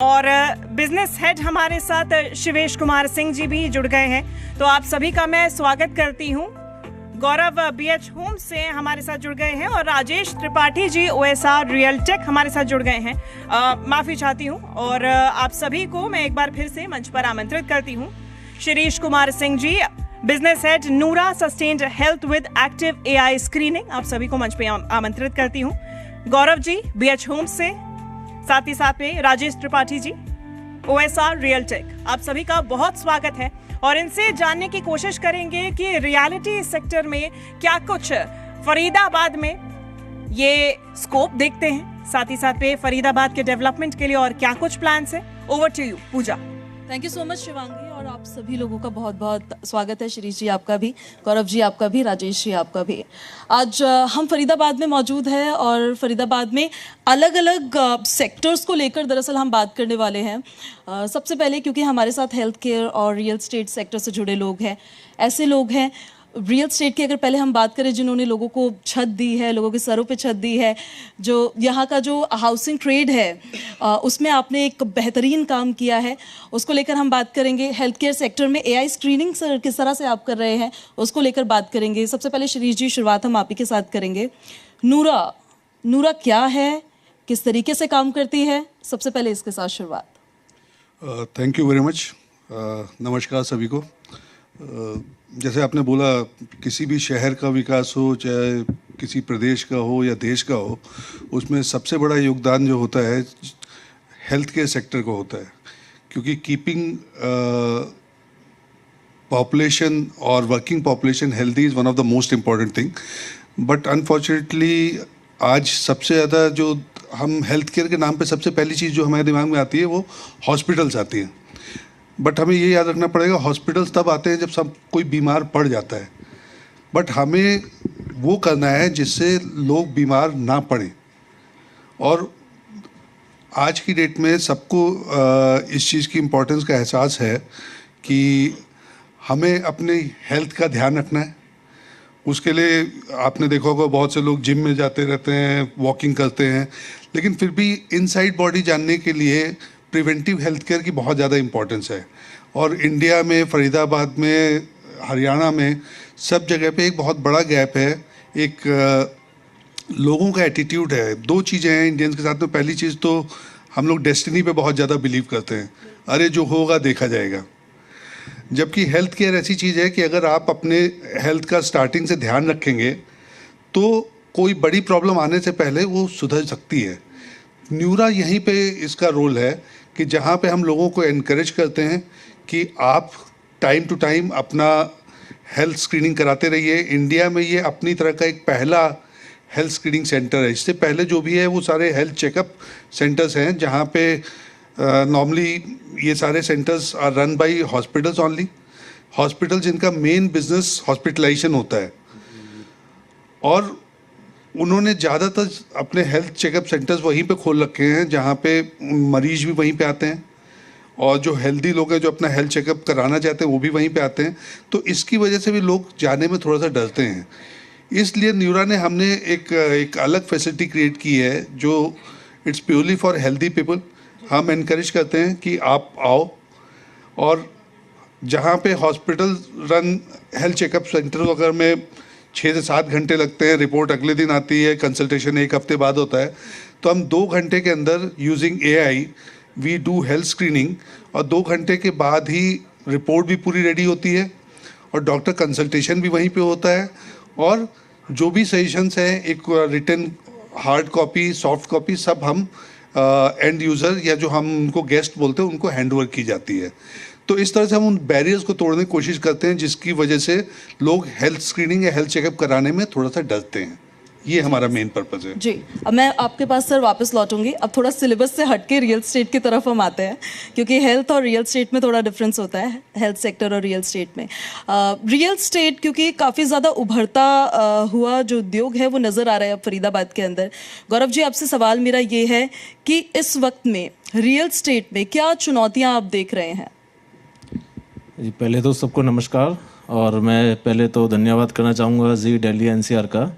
और business head हमारे साथ शिवेश कुमार सिंह जी भी जुड़ गए हैं, तो आप सभी का मैं स्वागत करती हूं। गौरव बीएच होम से हमारे साथ जुड़ गए हैं और Rajesh Tripathi ji OSR real take हमारे साथ जुड़ गए हैं। माफ़ी चाहती हूं और आप सभी को मैं एक बार फिर से मंच पर आमंत्रित करती हूं। शिरीष कुमार सिंह जी, बिजनेस हेड नूरा sustained health with active AI screening, आप सभी को मंच पे आमंत्रित करती हूँ। गौरव जी बीएच होम से, साथ ही साथ में Rajesh Tripathi ji OSR real take, आप सभी का बहुत स्वागत है और इनसे जानने की कोशिश करेंगे कि रियलिटी सेक्टर में क्या कुछ फरीदाबाद में ये स्कोप देखते हैं, साथ ही साथ में फरीदाबाद के डेवलपमेंट के लिए और क्या कुछ प्लान्स है। Over to you Pooja. Thank you so much Shivangi, और आप सभी लोगों का बहुत बहुत स्वागत है। शिरीष जी आपका भी, गौरव जी आपका भी, राजेश जी आपका भी। आज हम फरीदाबाद में मौजूद हैं और फरीदाबाद में अलग अलग सेक्टर्स को लेकर दरअसल हम बात करने वाले हैं। सबसे पहले क्योंकि हमारे साथ हेल्थ केयर और रियल स्टेट सेक्टर से जुड़े लोग हैं, ऐसे लोग हैं रियल स्टेट की अगर पहले हम बात करें जिन्होंने लोगों को छत दी है, लोगों के सरों पे छत दी है, जो यहाँ का जो हाउसिंग ट्रेड है उसमें आपने एक बेहतरीन काम किया है, उसको लेकर हम बात करेंगे। हेल्थ केयर सेक्टर में एआई स्क्रीनिंग किस तरह से आप कर रहे हैं उसको लेकर बात करेंगे। सबसे पहले शिरीष जी, शुरुआत हम आप ही के साथ करेंगे। नूरा क्या है, किस तरीके से काम करती है, सबसे पहले इसके साथ शुरुआत। Thank you very much. नमस्कार सभी को। जैसे आपने बोला, किसी भी शहर का विकास हो, चाहे किसी प्रदेश का हो या देश का हो, उसमें सबसे बड़ा योगदान जो होता है हेल्थ केयर सेक्टर को होता है, क्योंकि कीपिंग पॉपुलेशन और working population healthy is one of the most important thing. But unfortunately आज सबसे ज़्यादा जो हम हेल्थ केयर के नाम पे सबसे पहली चीज़ जो हमारे दिमाग में आती है वो हॉस्पिटल्स आती हैं। बट हमें ये याद रखना पड़ेगा, हॉस्पिटल्स तब आते हैं जब सब कोई बीमार पड़ जाता है, बट हमें वो करना है जिससे लोग बीमार ना पड़े। और आज की डेट में सबको इस चीज़ की इम्पोर्टेंस का एहसास है कि हमें अपने हेल्थ का ध्यान रखना है। उसके लिए आपने देखा होगा बहुत से लोग जिम में जाते रहते हैं, वॉकिंग करते हैं, लेकिन फिर भी इनसाइड बॉडी जानने के लिए प्रिवेंटिव हेल्थ केयर की बहुत ज़्यादा इम्पोर्टेंस है। और इंडिया में, फरीदाबाद में, हरियाणा में, सब जगह पे एक बहुत बड़ा गैप है। एक लोगों का एटीट्यूड है। दो चीज़ें हैं इंडियंस के साथ में। पहली चीज़ तो हम लोग डेस्टिनी पे बहुत ज़्यादा बिलीव करते हैं, अरे जो होगा देखा जाएगा। जबकि हेल्थ केयर ऐसी चीज़ है कि अगर आप अपने हेल्थ का स्टार्टिंग से ध्यान रखेंगे तो कोई बड़ी प्रॉब्लम आने से पहले वो सुधर सकती है। न्यूरा यहीं पे इसका रोल है कि जहाँ पे हम लोगों को एनकरेज करते हैं कि आप टाइम टू टाइम अपना हेल्थ स्क्रीनिंग कराते रहिए। इंडिया में ये अपनी तरह का एक पहला हेल्थ स्क्रीनिंग सेंटर है। इससे पहले जो भी है वो सारे हेल्थ चेकअप सेंटर्स हैं, जहाँ पे नॉर्मली ये सारे centres are run by hospitals only. Hospital जिनका मेन बिजनेस हॉस्पिटलाइजेशन होता है, और उन्होंने ज़्यादातर अपने हेल्थ चेकअप सेंटर्स वहीं पे खोल रखे हैं जहाँ पे मरीज भी वहीं पे आते हैं, और जो हेल्दी लोग हैं जो अपना हेल्थ चेकअप कराना चाहते हैं वो भी वहीं पे आते हैं। तो इसकी वजह से भी लोग जाने में थोड़ा सा डरते हैं। इसलिए न्यूरा ने हमने एक अलग फैसिलिटी क्रिएट की है जो it's purely for healthy people. हम इनकरेज करते हैं कि आप आओ, और जहाँ पे hospital run health checkup centre वगैरह में 6 से 7 घंटे लगते हैं, रिपोर्ट अगले दिन आती है, कंसल्टेशन 1 हफ्ते बाद होता है, तो हम 2 घंटे के अंदर using AI we do health screening, और 2 घंटे के बाद ही रिपोर्ट भी पूरी रेडी होती है और डॉक्टर कंसल्टेशन भी वहीं पे होता है, और जो भी सजेशंस हैं, एक written hard copy, soft copy, सब हम एंड यूज़र या जो हम उनको गेस्ट बोलते हैं उनको हैंड ओवर की जाती है। तो इस तरह से हम उन बैरियर्स को तोड़ने की कोशिश करते हैं जिसकी वजह से लोग हेल्थ स्क्रीनिंग या हेल्थ चेकअप कराने में थोड़ा सा डरते हैं। ये हमारा मेन पर्पस है जी। अब मैं आपके पास सर वापस लौटूंगी। अब थोड़ा सिलेबस से हटके रियल स्टेट की तरफ हम आते हैं, क्योंकि हेल्थ और रियल स्टेट में थोड़ा डिफरेंस होता है, हेल्थ सेक्टर और रियल स्टेट में। रियल स्टेट क्योंकि काफ़ी ज़्यादा उभरता हुआ जो उद्योग है वो नज़र आ रहा है अब फरीदाबाद के अंदर। गौरव जी, आपसे सवाल मेरा ये है कि इस वक्त में रियल स्टेट में क्या चुनौतियाँ आप देख रहे हैं? जी, पहले तो सबको नमस्कार, और मैं पहले तो धन्यवाद करना चाहूँगा जी दिल्ली एनसीआर का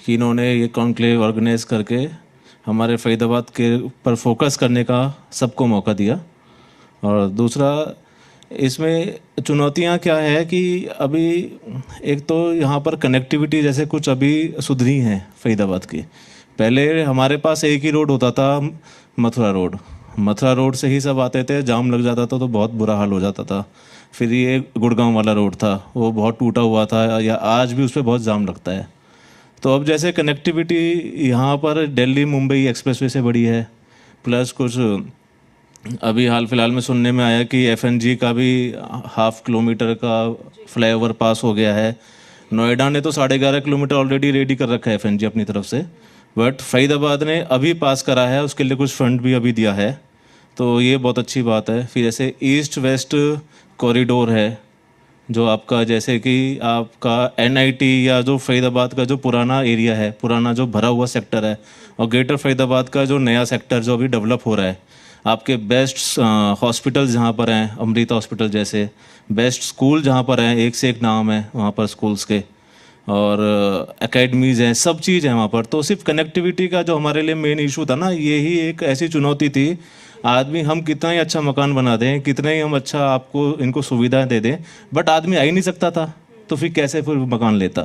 कि इन्होंने ये कॉन्क्लेव ऑर्गेनाइज करके हमारे फरीदाबाद के पर फोकस करने का सबको मौका दिया। और दूसरा इसमें चुनौतियां क्या है कि अभी एक तो यहाँ पर कनेक्टिविटी जैसे कुछ अभी सुधरी हैं फरीदाबाद की। पहले हमारे पास एक ही रोड होता था, मथुरा रोड से ही सब आते थे, जाम लग जाता था तो बहुत बुरा हाल हो जाता था। फिर ये गुड़गांव वाला रोड था, वो बहुत टूटा हुआ था, या आज भी उस पर बहुत जाम लगता है। तो अब जैसे कनेक्टिविटी यहाँ पर दिल्ली मुंबई एक्सप्रेसवे से बढ़ी है, प्लस कुछ अभी हाल फिलहाल में सुनने में आया कि FNG का भी 1/2 किलोमीटर का फ्लाईओवर पास हो गया है। नोएडा ने तो 11.5 किलोमीटर ऑलरेडी रेडी कर रखा है FNG अपनी तरफ से, बट फरीदाबाद ने अभी पास करा है, उसके लिए कुछ फंड भी अभी दिया है, तो ये बहुत अच्छी बात है। फिर ऐसे ईस्ट वेस्ट कॉरिडोर है जो आपका, जैसे कि आपका NIT या जो फरीदाबाद का जो पुराना एरिया है, पुराना जो भरा हुआ सेक्टर है, और ग्रेटर फरीदाबाद का जो नया सेक्टर जो अभी डेवलप हो रहा है, आपके बेस्ट हॉस्पिटल जहाँ पर हैं, अमृत हॉस्पिटल जैसे, बेस्ट स्कूल जहाँ पर हैं, एक से एक नाम है वहाँ पर स्कूल्स के, और एकेडमीज़ हैं, सब चीज़ है वहाँ पर। तो सिर्फ कनेक्टिविटी का जो हमारे लिए मेन इशू था ना, यही एक ऐसी चुनौती थी। आदमी हम कितना ही अच्छा मकान बना दें, कितना ही हम अच्छा आपको इनको सुविधाएं दे दें, बट आदमी आ ही नहीं सकता था, तो फिर कैसे फिर मकान लेता।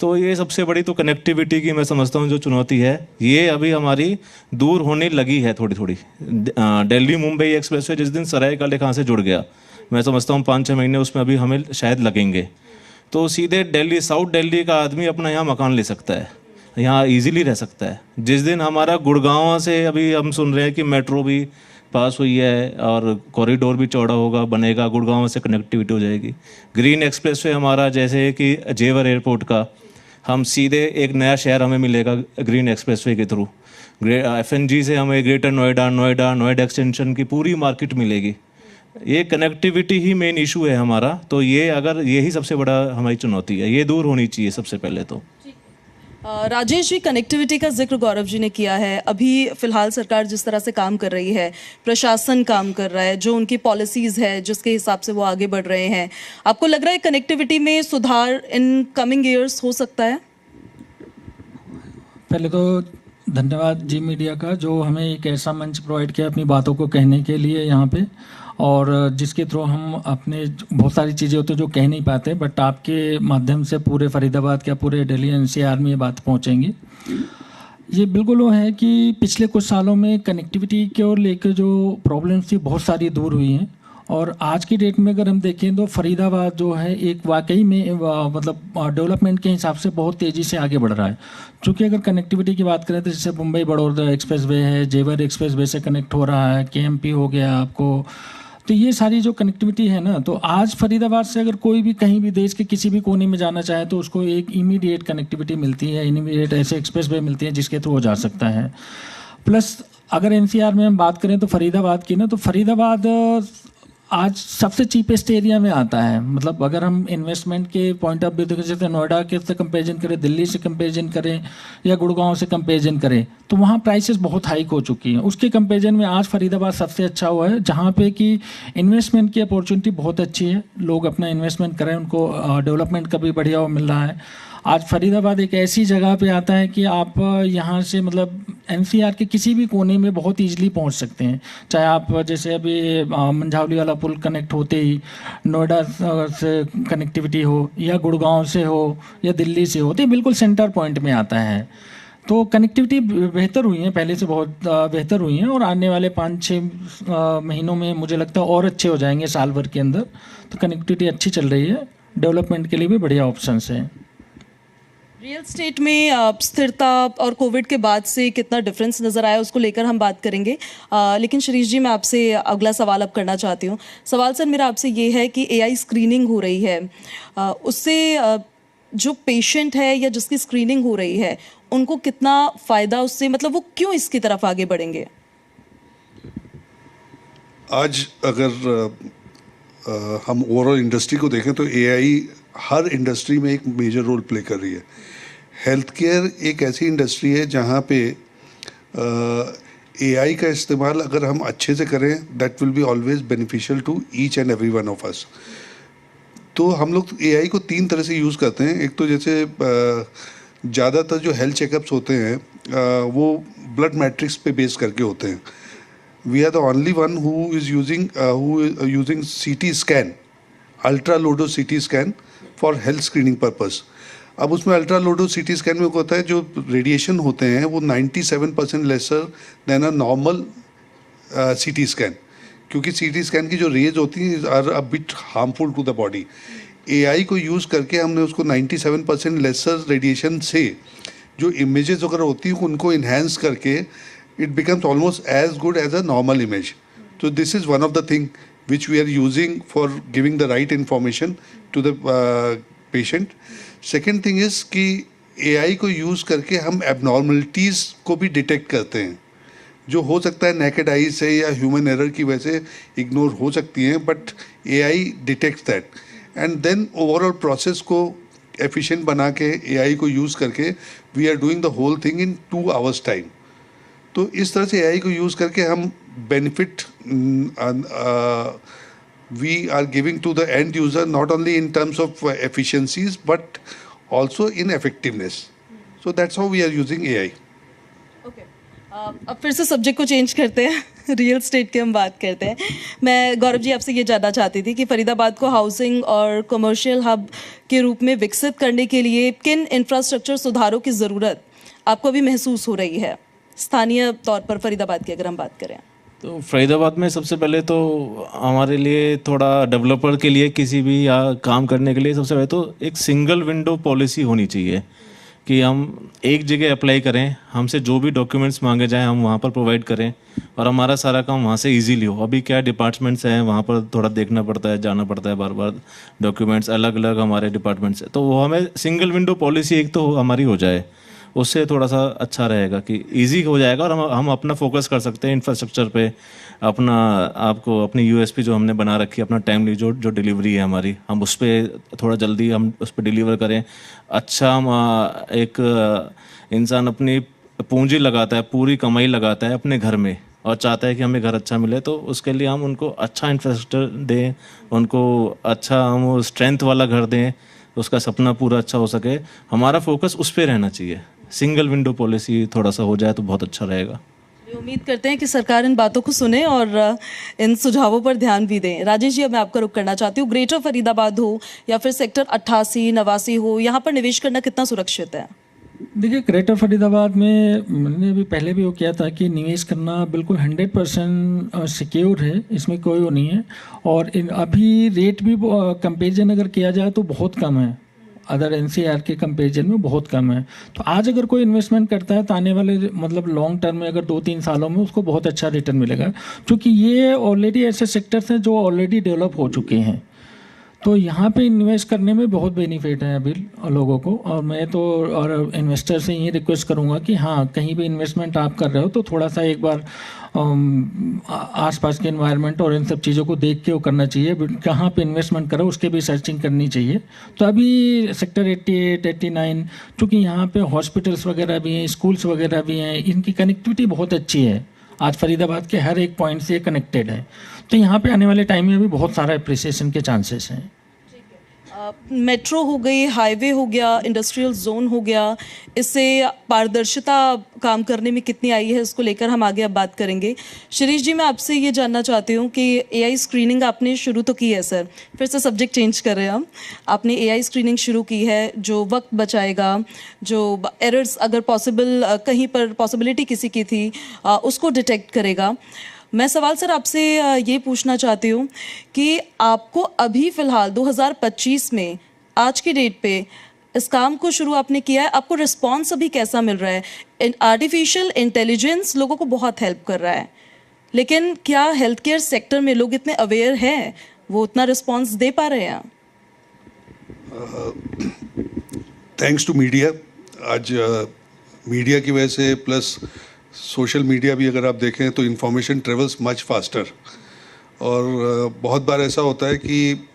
तो ये सबसे बड़ी तो कनेक्टिविटी की मैं समझता हूँ जो चुनौती है, ये अभी हमारी दूर होने लगी है थोड़ी थोड़ी। दिल्ली मुंबई एक्सप्रेसवे जिस दिन सराय काले खां से जुड़ गया, मैं समझता हूँ 5-6 महीने उसमें अभी हमें शायद लगेंगे, तो सीधे दिल्ली, साउथ दिल्ली का आदमी अपना यहाँ मकान ले सकता है, यहाँ इजीली रह सकता है। जिस दिन हमारा गुड़गांव से अभी हम सुन रहे हैं कि मेट्रो भी पास हुई है और कॉरिडोर भी चौड़ा होगा, बनेगा, गुड़गांव से कनेक्टिविटी हो जाएगी। ग्रीन एक्सप्रेसवे हमारा जैसे कि जेवर एयरपोर्ट का, हम सीधे एक नया शहर हमें मिलेगा ग्रीन एक्सप्रेसवे के थ्रू। FNG से हमें ग्रेटर नोएडा एक्सटेंशन की पूरी मार्केट मिलेगी। ये कनेक्टिविटी ही मेन इशू है हमारा, तो ये अगर यही सबसे बड़ा हमारी चुनौती है, ये दूर होनी चाहिए सबसे पहले तो। राजेश जी, कनेक्टिविटी का जिक्र गौरव जी ने किया है। अभी फिलहाल सरकार जिस तरह से काम कर रही है, प्रशासन काम कर रहा है, जो उनकी पॉलिसीज़ है जिसके हिसाब से वो आगे बढ़ रहे हैं, आपको लग रहा है कनेक्टिविटी में सुधार इन कमिंग ईयर्स हो सकता है? पहले तो धन्यवाद जी मीडिया का, जो हमें एक ऐसा मंच प्रोवाइड किया अपनी बातों को कहने के लिए यहाँ पे, और जिसके थ्रू हम अपने बहुत सारी चीज़ें होती हैं जो कह नहीं पाते, बट आपके माध्यम से पूरे फरीदाबाद या पूरे दिल्ली NCR में ये बात पहुँचेंगी। ये बिल्कुल वो है कि पिछले कुछ सालों में कनेक्टिविटी की ओर लेकर जो प्रॉब्लम्स थी बहुत सारी दूर हुई हैं, और आज की डेट में अगर हम देखें तो फरीदाबाद जो है एक वाकई में मतलब डेवलपमेंट के हिसाब से बहुत तेज़ी से आगे बढ़ रहा है। चूँकि अगर कनेक्टिविटी की बात करें तो जैसे मुंबई बड़ौदा एक्सप्रेसवे है, जेवर एक्सप्रेसवे से कनेक्ट हो रहा है, KMP हो गया आपको, तो ये सारी जो कनेक्टिविटी है ना, तो आज फरीदाबाद से अगर कोई भी कहीं भी देश के किसी भी कोने में जाना चाहे तो उसको एक इमीडिएट कनेक्टिविटी मिलती है, इमीडिएट ऐसे एक्सप्रेसवे मिलती है जिसके थ्रू वो जा सकता है। प्लस अगर NCR में हम बात करें तो फरीदाबाद की ना, तो फरीदाबाद आज सबसे चीपेस्ट एरिया में आता है। मतलब अगर हम इन्वेस्टमेंट के पॉइंट ऑफ व्यू देखें, जैसे नोएडा के से कंपेरिजन करें, दिल्ली से कंपेरिजन करें या गुड़गांव से कंपेरिजन करें, तो वहाँ प्राइसेस बहुत हाइक हो चुकी हैं। उसके कंपेरिजन में आज फरीदाबाद सबसे अच्छा हुआ है, जहाँ पे कि इन्वेस्टमेंट की अपॉर्चुनिटी बहुत अच्छी है, लोग अपना इन्वेस्टमेंट करें, उनको डेवलपमेंट का भी बढ़िया वो मिल रहा है। आज फरीदाबाद एक ऐसी जगह पे आता है कि आप यहाँ से मतलब NCR के किसी भी कोने में बहुत ईजिली पहुँच सकते हैं। चाहे आप जैसे अभी मंझावली वाला पुल कनेक्ट होते ही नोएडा से कनेक्टिविटी हो, या गुड़गांव से हो, या दिल्ली से हो, तो बिल्कुल सेंटर पॉइंट में आता है। तो कनेक्टिविटी बेहतर हुई है, पहले से बहुत बेहतर हुई है, और आने वाले 5-6 महीनों में मुझे लगता है और अच्छे हो जाएंगे साल भर के अंदर। तो कनेक्टिविटी अच्छी चल रही है, डेवलपमेंट के लिए भी बढ़िया ऑप्शंस हैं। रियल स्टेट में स्थिरता और कोविड के बाद से कितना डिफरेंस नज़र आया उसको लेकर हम बात करेंगे, लेकिन शिरीष जी मैं आपसे अगला सवाल अब करना चाहती हूँ। सवाल सर मेरा आपसे ये है कि AI स्क्रीनिंग हो रही है, उससे जो पेशेंट है या जिसकी स्क्रीनिंग हो रही है उनको कितना फ़ायदा उससे, मतलब वो क्यों इसकी तरफ आगे बढ़ेंगे? आज अगर हम ओवरऑल इंडस्ट्री को देखें तो AI हर इंडस्ट्री में एक मेजर रोल प्ले कर रही है। हेल्थ केयर एक ऐसी इंडस्ट्री है जहाँ पे AI का इस्तेमाल अगर हम अच्छे से करें, that will be always beneficial to each and every one of us. तो हम लोग AI को 3 तरह से यूज़ करते हैं। एक तो जैसे ज़्यादातर जो हेल्थ चेकअप्स होते हैं वो ब्लड मैट्रिक्स पे बेस करके होते हैं. We are the only one who is using CT scan, ultra low dose CT scan for health screening purpose. अब उसमें ultra low dose CT scan में होता है जो रेडिएशन होते हैं वो 97% lesser than a normal CT scan, क्योंकि CT स्कैन की जो रेज होती हैं are a bit harmful to the body. AI को यूज़ करके हमने उसको 97% लेसर रेडिएशन से जो इमेजेस वगैरह होती हैं उनको इन्हेंस करके it becomes almost as good as a normal image. So this is one of the thing which we are using for giving the right information to the patient. Second thing is कि AI को use करके हम abnormalities को भी detect करते हैं, जो हो सकता है naked eye से या human error की वजह से ignore हो सकती हैं, but AI detects that and then overall process को efficient बना के AI को use करके we are doing the whole thing in 2 hours time. तो इस तरह से AI को यूज़ करके हम benefit we are giving to the end user not only in terms of efficiencies but also in effectiveness. So that's how we are using AI. Okay, अब फिर से सब्जेक्ट को चेंज करते हैं रियल स्टेट की हम बात करते हैं. मैं गौरव जी आपसे ये जानना चाहती थी कि फरीदाबाद को हाउसिंग और कमर्शियल हब के रूप में विकसित करने के लिए किन इंफ्रास्ट्रक्चर सुधारों की ज़रूरत आपको अभी महसूस हो रही है स्थानीय तौर पर फरीदाबाद की अगर हम बात करें? तो फरीदाबाद में सबसे पहले तो हमारे लिए थोड़ा डेवलपर के लिए किसी भी या काम करने के लिए सबसे पहले तो एक सिंगल विंडो पॉलिसी होनी चाहिए कि हम एक जगह अप्लाई करें, हमसे जो भी डॉक्यूमेंट्स मांगे जाएं हम वहाँ पर प्रोवाइड करें और हमारा सारा काम वहाँ से इजीली हो. अभी क्या डिपार्टमेंट्स हैं वहाँ पर थोड़ा देखना पड़ता है, जाना पड़ता है बार बार, डॉक्यूमेंट्स अलग अलग हमारे डिपार्टमेंट से. तो वो हमें सिंगल विंडो पॉलिसी एक तो हमारी हो जाए, उससे थोड़ा सा अच्छा रहेगा कि इजी हो जाएगा और हम अपना फोकस कर सकते हैं इंफ्रास्ट्रक्चर पे, अपना आपको अपनी USP जो हमने बना रखी है, अपना टाइमली जो डिलीवरी है हमारी, हम उस पर थोड़ा जल्दी हम उस पर डिलीवर करें. अच्छा, हम एक इंसान अपनी पूंजी लगाता है, पूरी कमाई लगाता है अपने घर में और चाहता है कि हमें घर अच्छा मिले, तो उसके लिए हम उनको अच्छा इंफ्रास्ट्रक्चर दें, उनको अच्छा हम स्ट्रेंथ वाला घर दें, उसका सपना पूरा अच्छा हो सके. हमारा फोकस उस पर रहना चाहिए. सिंगल विंडो पॉलिसी थोड़ा सा हो जाए तो बहुत अच्छा रहेगा. उम्मीद करते हैं कि सरकार इन बातों को सुने और इन सुझावों पर ध्यान भी दें. राजेश जी, अब मैं आपका रुख करना चाहती हूँ. ग्रेटर फरीदाबाद हो या फिर सेक्टर 88, 89 हो, यहाँ पर निवेश करना कितना सुरक्षित है? देखिए, ग्रेटर फरीदाबाद में मैंने भी पहले भी वो किया था कि निवेश करना बिल्कुल 100% सिक्योर है, इसमें कोई वो नहीं है. और अभी रेट भी कंपेरिजन अगर किया जाए तो बहुत कम है, अदर NCR के कंपेरिजन में बहुत कम है. तो आज अगर कोई इन्वेस्टमेंट करता है तो आने वाले मतलब लॉन्ग टर्म में अगर 2-3 सालों में उसको बहुत अच्छा रिटर्न मिलेगा, क्योंकि ये ऑलरेडी ऐसे सेक्टर्स हैं जो ऑलरेडी डेवलप हो चुके हैं. तो यहाँ पे इन्वेस्ट करने में बहुत बेनिफिट है अभी लोगों को. और मैं तो और इन्वेस्टर से ये रिक्वेस्ट करूँगा कि हाँ, कहीं भी इन्वेस्टमेंट आप कर रहे हो तो थोड़ा सा एक बार आसपास के एनवायरनमेंट और इन सब चीज़ों को देख के वो करना चाहिए. कहाँ पे इन्वेस्टमेंट करो उसके भी सर्चिंग करनी चाहिए. तो अभी सेक्टर 88, 89, चूँकि यहाँ पे हॉस्पिटल्स वगैरह भी हैं, स्कूल्स वगैरह भी हैं, इनकी कनेक्टिविटी बहुत अच्छी है. आज फरीदाबाद के हर एक पॉइंट से कनेक्टेड है. तो यहाँ पे आने वाले टाइम में भी बहुत सारा अप्रिसिएशन के चांसेस हैं. मेट्रो हो गई, हाईवे हो गया, इंडस्ट्रियल जोन हो गया, इससे पारदर्शिता काम करने में कितनी आई है, इसको लेकर हम आगे अब बात करेंगे. शिरीष जी, मैं आपसे ये जानना चाहती हूँ कि AI स्क्रीनिंग आपने शुरू तो की है सर, फिर से सब्जेक्ट चेंज कर रहे हैं हम. आपने AI स्क्रीनिंग शुरू की है जो वक्त बचाएगा, जो एरर्स अगर पॉसिबल कहीं पर पॉसिबिलिटी किसी की थी उसको डिटेक्ट करेगा. मैं सवाल सर आपसे ये पूछना चाहती हूँ कि आपको अभी फ़िलहाल 2025 में आज की डेट पे इस काम को शुरू आपने किया है, आपको रिस्पांस अभी कैसा मिल रहा है? आर्टिफिशियल इंटेलिजेंस लोगों को बहुत हेल्प कर रहा है, लेकिन क्या हेल्थ केयर सेक्टर में लोग इतने अवेयर हैं, वो उतना रिस्पांस दे पा रहे हैं? Thanks to media. आज मीडिया की वजह से प्लस सोशल मीडिया भी अगर आप देखें तो इन्फॉर्मेशन ट्रेवल्स मच फास्टर. और बहुत बार ऐसा होता है कि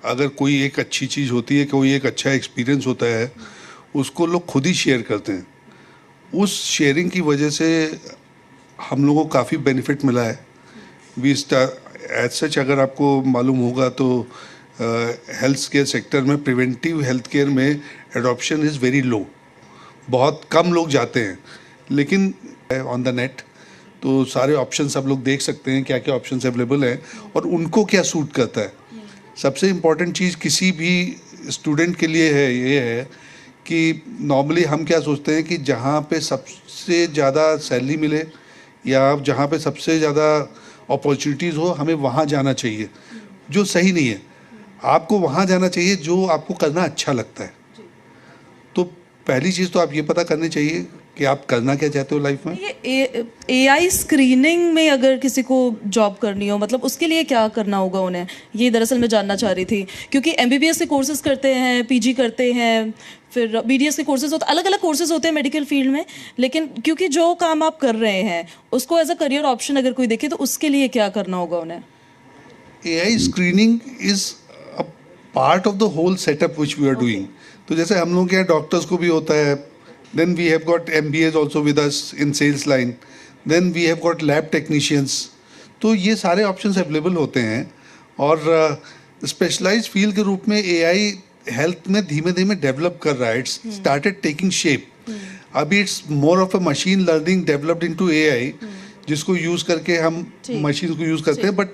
अगर कोई एक अच्छी चीज़ होती है, कोई एक अच्छा एक्सपीरियंस होता है, उसको लोग खुद ही शेयर करते हैं. उस शेयरिंग की वजह से हम लोगों को काफ़ी बेनिफिट मिला है. एज सच अगर आपको मालूम होगा तो हेल्थ केयर सेक्टर में प्रिवेंटिव हेल्थ केयर में एडॉप्शन इज़ वेरी लो. बहुत कम लोग जाते हैं, लेकिन ऑन द नेट तो सारे ऑप्शन सब लोग देख सकते हैं क्या क्या ऑप्शंस अवेलेबल हैं और उनको क्या सूट करता है। सबसे इम्पॉर्टेंट चीज़ किसी भी स्टूडेंट के लिए है ये है कि नॉर्मली हम क्या सोचते हैं कि जहाँ पे सबसे ज़्यादा सैलरी मिले या जहाँ पे सबसे ज़्यादा अपॉर्चुनिटीज़ हो हमें वहाँ जाना चाहिए, जो सही नहीं है। आपको वहाँ जाना चाहिए जो आपको करना अच्छा लगता है। तो पहली चीज़ तो आप ये पता करनी चाहिए कि आप करना क्या चाहते हो लाइफ में। ये AI स्क्रीनिंग में अगर किसी को जॉब करनी हो, मतलब उसके लिए क्या करना होगा उन्हें, ये दरअसल मैं जानना चाह रही थी। क्योंकि MBBS के कोर्सेज करते हैं, PG करते हैं, फिर BDS के कोर्सेज होते हैं, अलग अलग कोर्सेज होते हैं मेडिकल फील्ड में। लेकिन क्योंकि जो काम आप कर रहे हैं उसको एज अ करियर ऑप्शन अगर कोई देखे तो उसके लिए क्या करना होगा उन्हें? AI screening is a part of the whole setup which we are doing. तो जैसे हम लोग के यहाँ डॉक्टर्स को भी होता है, then we have got MBAs also with us in sales line, then we have got lab technicians. तो ये सारे ऑप्शंस अवेलेबल होते हैं और स्पेशलाइज्ड फील्ड के रूप में AI हेल्थ में धीमे धीमे डेवलप कर रहा है। It's started taking shape. अभी it's more of a machine learning developed into AI, जिसको यूज़ करके हम मशीन को यूज़ करते हैं, बट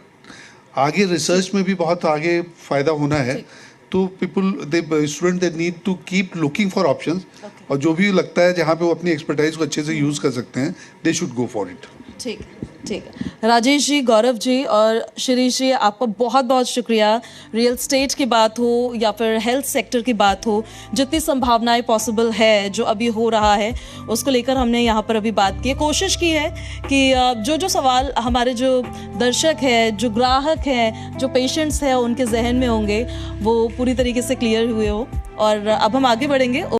आगे रिसर्च में भी बहुत आगे फ़ायदा होना है। तो people they student they need to keep looking for options, और जो भी लगता है जहाँ पे वो अपनी एक्सपर्टाइज को अच्छे से यूज़ कर सकते हैं, they should go for it. ठीक ठीक है। राजेश जी, गौरव जी और शिरीष जी, आपका बहुत बहुत शुक्रिया। रियल स्टेट की बात हो या फिर हेल्थ सेक्टर की बात हो, जितनी संभावनाएं पॉसिबल है जो अभी हो रहा है उसको लेकर हमने यहाँ पर अभी बात की, कोशिश की है कि जो जो सवाल हमारे जो दर्शक है, जो ग्राहक हैं, जो पेशेंट्स हैं उनके जहन में होंगे वो पूरी तरीके से क्लियर हुए हो। और अब हम आगे बढ़ेंगे।